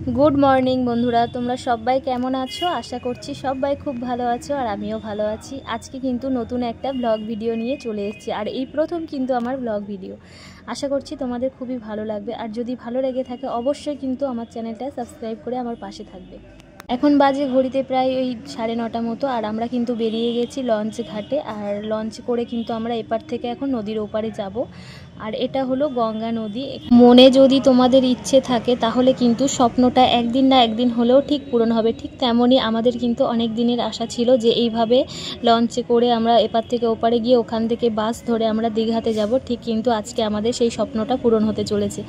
Good morning बंधुरा तुम्हारा सबाई केमन आछो आशा करछि सबाई खूब भालो आछो और आमिओ भालो आछि। आज के किन्तु नतून एकटा ब्लग भिडियो निये चले एसेछि और एई प्रथम किन्तु आमार ब्लग भिडियो। आशा करछि तोमादेर खूबई भालो लागबे और जदि भालो लेगे थाके अवश्यई किन्तु आमार चैनेलटा सबस्क्राइब करे आमार पाशे थाकबे। এখন বাজে ঘড়িতে প্রায় ওই 9:30 মতো আর আমরা কিন্তু বেরিয়ে গেছি লঞ্চ ঘাটে। আর লঞ্চ করে কিন্তু আমরা এপার থেকে এখন নদীর ওপারে যাব। আর এটা হলো গঙ্গা নদী। মনে যদি তোমাদের ইচ্ছে থাকে তাহলে কিন্তু স্বপ্নটা একদিন না একদিন হলেও ঠিক পূরণ হবে। ঠিক তেমনই আমাদের কিন্তু অনেক দিনের আশা ছিল যে এইভাবে লঞ্চে করে আমরা এপার থেকে ওপারে গিয়ে ওখান থেকে বাস ধরে আমরা দীঘাতে যাব। ঠিক কিন্তু আজকে আমাদের সেই স্বপ্নটা পূরণ হতে চলেছে।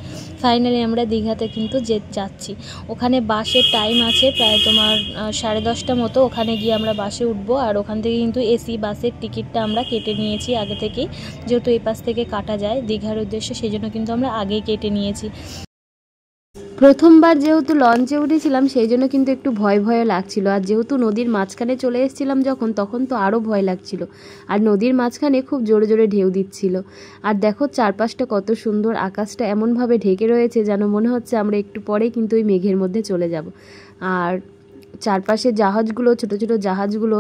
ফাইনালি আমরা দীঘাতে কিন্তু যাচ্ছি। ওখানে বাসের টাইম আছে প্রায় তোমার 10:30 মতো। ওখানে গিয়ে আমরা বাসে উঠবো আর ওখান থেকে কিন্তু এসি বাসের টিকিটটা আমরা কেটে নিয়েছি আগে থেকেই, যেহেতু এই পাশ থেকে কাটা যায় দীঘার উদ্দেশ্যে, সেই জন্য কিন্তু আমরা আগেই কেটে নিয়েছি। প্রথমবার যেহেতু লঞ্চে উঠেছিলাম সেই জন্য কিন্তু একটু ভয় ভয় লাগছিল। আর যেহেতু নদীর মাঝখানে চলে এসেছিলাম তখন তো আরও ভয় লাগছিল। আর নদীর মাঝখানে খুব জোরে জোরে ঢেউ দিচ্ছিল। আর দেখো চারপাশটা কত সুন্দর, আকাশটা এমনভাবে ঢেকে রয়েছে যেন মনে হচ্ছে আমরা একটু পরেই কিন্তু ওই মেঘের মধ্যে চলে যাব। আর চারপাশে জাহাজগুলো, ছোট ছোট জাহাজগুলো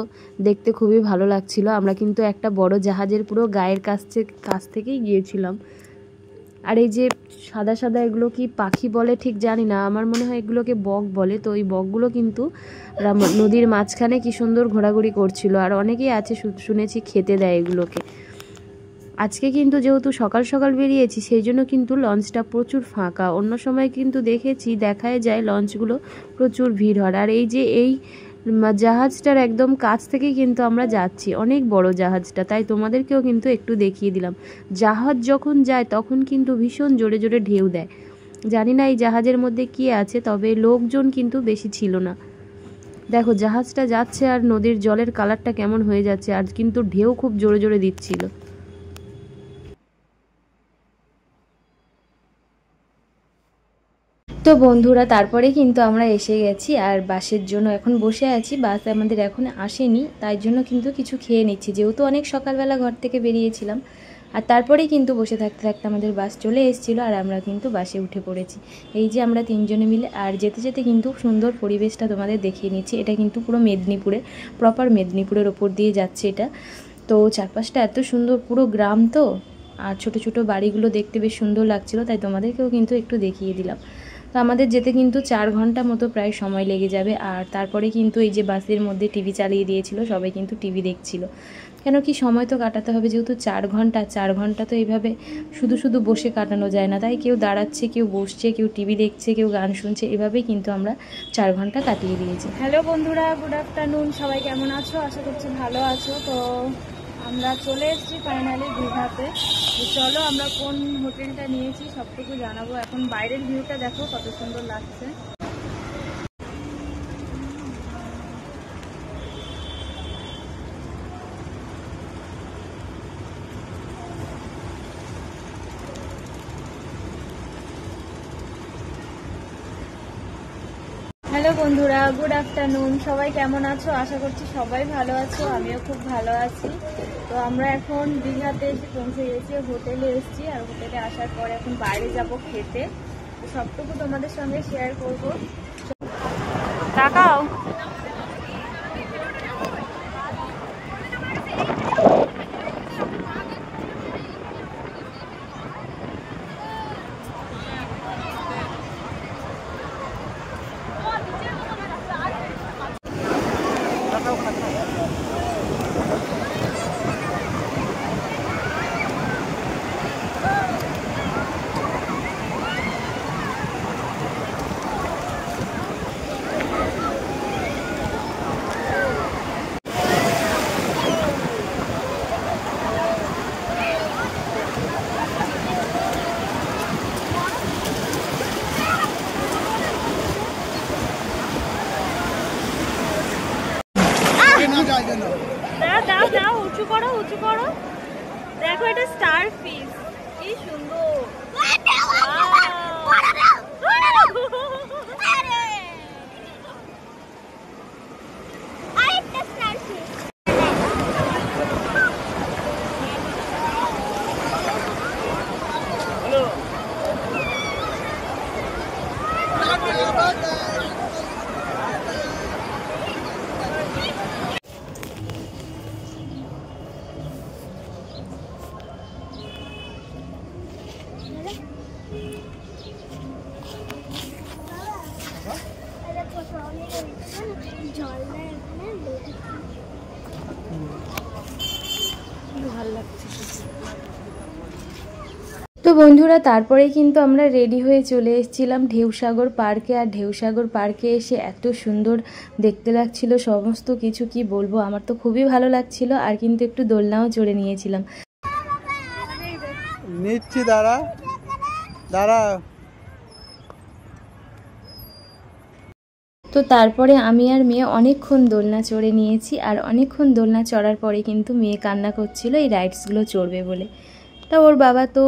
দেখতে খুবই ভালো লাগছিল। আমরা কিন্তু একটা বড় জাহাজের পুরো গায়ের কাছ থেকেই গিয়েছিলাম। আর এই যে সাদা সাদা এগুলো কি পাখি বলে ঠিক জানি না, আমার মনে হয় এগুলোকে বক বলে। তো এই বকগুলো কিন্তু নদীর মাঝখানে কি সুন্দর ঘোরাঘুরি করছিল। আর অনেকেই আছে শুনেছি খেতে দেয় এগুলোকে। আজকে কিন্তু যেহেতু সকাল সকাল বেরিয়েছি সেই জন্য কিন্তু লঞ্চটা প্রচুর ফাঁকা। অন্য সময় কিন্তু দেখায় যায় লঞ্চগুলো প্রচুর ভিড় হয়। আর এই যে এই জাহাজটার একদম কাছ থেকেই কিন্তু আমরা যাচ্ছি, অনেক বড় জাহাজটা, তাই তোমাদেরকেও কিন্তু একটু দেখিয়ে দিলাম। জাহাজ যখন যায় তখন কিন্তু ভীষণ জোরে জোরে ঢেউ দেয়। জানি না এই জাহাজের মধ্যে কি আছে, তবে লোকজন কিন্তু বেশি ছিল না। দেখো জাহাজটা যাচ্ছে আর নদীর জলের কালারটা কেমন হয়ে যাচ্ছে, আর কিন্তু ঢেউ খুব জোরে জোরে দিচ্ছিল। তো বন্ধুরা তারপরে কিন্তু আমরা এসে গেছি আর বাসের জন্য এখন বসে আছি। বাস আমাদের এখন আসেনি, তাই জন্য কিন্তু কিছু খেয়ে নিচ্ছি, যেহেতু অনেক সকালবেলা ঘর থেকে বেরিয়েছিলাম। আর তারপরেই কিন্তু বসে থাকতে থাকতে আমাদের বাস চলে এসেছিলো আর আমরা কিন্তু বাসে উঠে পড়েছি। এই যে আমরা তিনজনে মিলে, আর যেতে যেতে কিন্তু সুন্দর পরিবেশটা তোমাদের দেখিয়ে নিচ্ছি। এটা কিন্তু পুরো প্রপার মেদিনীপুরের ওপর দিয়ে যাচ্ছে এটা। তো চারপাশটা এত সুন্দর, পুরো গ্রাম তো, আর ছোট ছোট বাড়িগুলো দেখতে বেশ সুন্দর লাগছিল, তাই তোমাদেরকেও কিন্তু একটু দেখিয়ে দিলাম। তো আমাদের যেতে কিন্তু 4 ঘন্টা মতো প্রায় সময় লেগে যাবে। আর তারপরে কিন্তু এই যে বাসের মধ্যে টিভি চালিয়ে দিয়েছিল, সবাই কিন্তু টিভি দেখছিল। কেন কি সময় তো কাটাতে হবে, যেহেতু 4 ঘন্টা তো এইভাবে শুধু শুধু বসে কাটানো যায় না। তাই কেউ দাঁড়াচ্ছে, কেউ বসছে, কেউ টিভি দেখছে, কেউ গান শুনছে, এভাবেই কিন্তু আমরা 4 ঘন্টা কাটিয়ে দিয়েছি। হ্যালো বন্ধুরা, গুড আফটারনুন, সবাই কেমন আছো? আশা করছি ভালো আছো। তো আমরা চলে এসেছি ফাইনালি দীঘাতে। চলো আমরা কোন হোটেলটা নিয়েছি সবটুকু জানাবো। এখন বাইরের ভিউটা দেখো কত সুন্দর লাগছে। হ্যালো বন্ধুরা, গুড আফটারনুন, সবাই কেমন আছো? আশা করছি সবাই ভালো আছো, আমিও খুব ভালো আছি। তো আমরা এখন দীঘাতে এসে পৌঁছে গেছি, হোটেলে এসেছি। আর হোটেলে আসার পরে এখন বাইরে যাব খেতে। তো সবটুকু তোমাদের সঙ্গে শেয়ার করবো। তাকাও। দাও দাও, উঁচু করো উঁচু করো। দেখো এটা স্টার ফিশ, কি সুন্দর। ভালো লাগছে। তো বন্ধুরা তারপরে কিন্তু আমরা রেডি হয়ে চলে এসেছিলাম ঢেউসাগর পার্কে। আর ঢেউসাগর পার্কে এসে এত সুন্দর দেখতে লাগছিল সমস্ত কিছু, কি বলবো, আমার তো খুবই ভালো লাগছিল। আর কিন্তু একটু দোলনাও চড়ে নিয়েছিলাম। নিচ্ছি, দাঁড়া দাঁড়া। তো তারপরে আমি আর মেয়ে অনেকক্ষণ দোলনা চড়ে নিয়েছি। আর অনেকক্ষণ দোলনা চড়ার পরে কিন্তু মেয়ে কান্না করছিল এই রাইডসগুলো চড়বে বলে। তা ওর বাবা তো,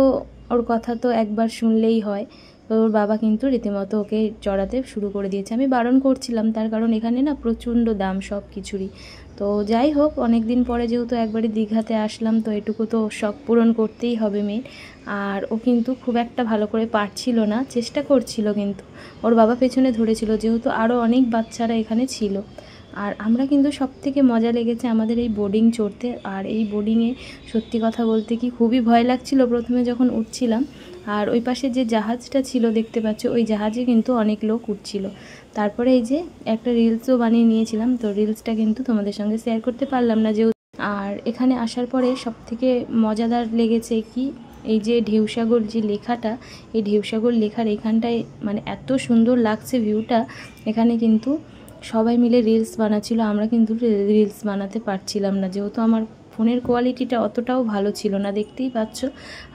ওর কথা তো একবার শুনলেই হয়, তো ওর বাবা কিন্তু রীতিমতো ওকে চড়াতে শুরু করে দিয়েছে। আমি বারণ করছিলাম, তার কারণ এখানে না প্রচণ্ড দাম সব কিছুরই। তো যাই হোক, অনেক দিন পরে যেহেতু একবারে দীঘাতে আসলাম, তো এটুকু তো শখ পূরণ করতেই হবে মেয়ের। আর ও কিন্তু খুব একটা ভালো করে পারছিল না, চেষ্টা করছিল, কিন্তু ওর বাবা পেছনে ধরেছিল, যেহেতু আরও অনেক বাচ্চারা এখানে ছিল। আর আমরা কিন্তু সবথেকে মজা লেগেছে আমাদের এই বোর্ডিং চড়তে। আর এই বোর্ডিংয়ে সত্যি কথা বলতে কি খুবই ভয় লাগছিল প্রথমে যখন উঠছিলাম। আর ওই পাশে যে জাহাজটা ছিল দেখতে পাচ্ছ, ওই জাহাজে কিন্তু অনেক লোক উঠছিল। তারপরে এই যে একটা রিলসও বানিয়ে নিয়েছিলাম, তো রিলসটা কিন্তু তোমাদের সঙ্গে শেয়ার করতে পারলাম না যেহেতু। আর এখানে আসার পরে সবথেকে মজাদার লেগেছে কি, এই যে ঢেউসাগর যে লেখাটা, এই ঢেউসাগর লেখার এখানটায় মানে এত সুন্দর লাগছে ভিউটা। এখানে কিন্তু সবাই মিলে রিলস বানাচ্ছিল, আমরা কিন্তু রিলস বানাতে পারছিলাম না, যেহেতু আমার ফোনের কোয়ালিটিটা অতটাও ভালো ছিল না, দেখতেই পাচ্ছ।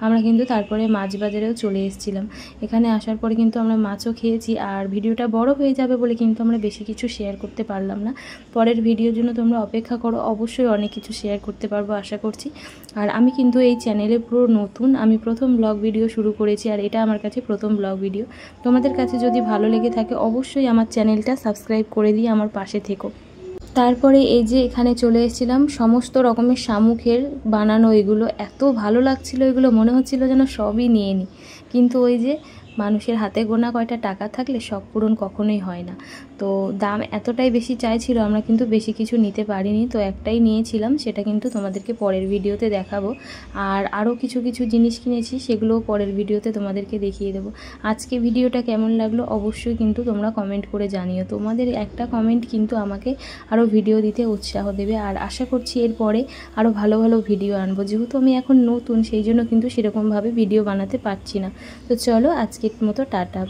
আমরা কিন্তু তারপরে মাছ বাজারেও চলে এসেছিলাম। এখানে আসার পরে কিন্তু আমরা মাছও খেয়েছি। আর ভিডিওটা বড় হয়ে যাবে বলে কিন্তু আমরা বেশি কিছু শেয়ার করতে পারলাম না। পরের ভিডিওর জন্য তোমরা অপেক্ষা করো, অবশ্যই অনেক কিছু শেয়ার করতে পারবো আশা করছি। আর আমি কিন্তু এই চ্যানেলে পুরো নতুন, আমি প্রথম ব্লগ ভিডিও শুরু করেছি, আর এটা আমার কাছে প্রথম ব্লগ ভিডিও। তোমাদের কাছে যদি ভালো লেগে থাকে অবশ্যই আমার চ্যানেলটা সাবস্ক্রাইব করে দিয়ে আমার পাশে থেকো। তারপরে এই যে এখানে চলে এসেছিলাম, সমস্ত রকমের শামুকের বানানো, এগুলো এত ভালো লাগছিল, এগুলো মনে হচ্ছিল যেন সবই নিয়ে নিই। কিন্তু ওই যে মানুষের হাতে গোনা কয়টা টাকা থাকলে শখ পূরণ কখনোই হয় না। তো দাম এতটাই বেশি চাইছিল, আমরা কিন্তু বেশি কিছু নিতে পারিনি, তো একটাই নিয়েছিলাম, সেটা কিন্তু তোমাদেরকে পরের ভিডিওতে দেখাবো। আর আরও কিছু কিছু জিনিস কিনেছি, সেগুলোও পরের ভিডিওতে তোমাদেরকে দেখিয়ে দেবো। আজকে ভিডিওটা কেমন লাগলো অবশ্যই কিন্তু তোমরা কমেন্ট করে জানিও। তোমাদের একটা কমেন্ট কিন্তু আমাকে আরও ভিডিও দিতে উৎসাহ দেবে। আর আশা করছি এরপরে আরও ভালো ভালো ভিডিও আনবো, যেহেতু আমি এখন নতুন, সেই জন্য কিন্তু সেরকমভাবে ভিডিও বানাতে পারছি না। তো চলো আজকের মতো টাটা।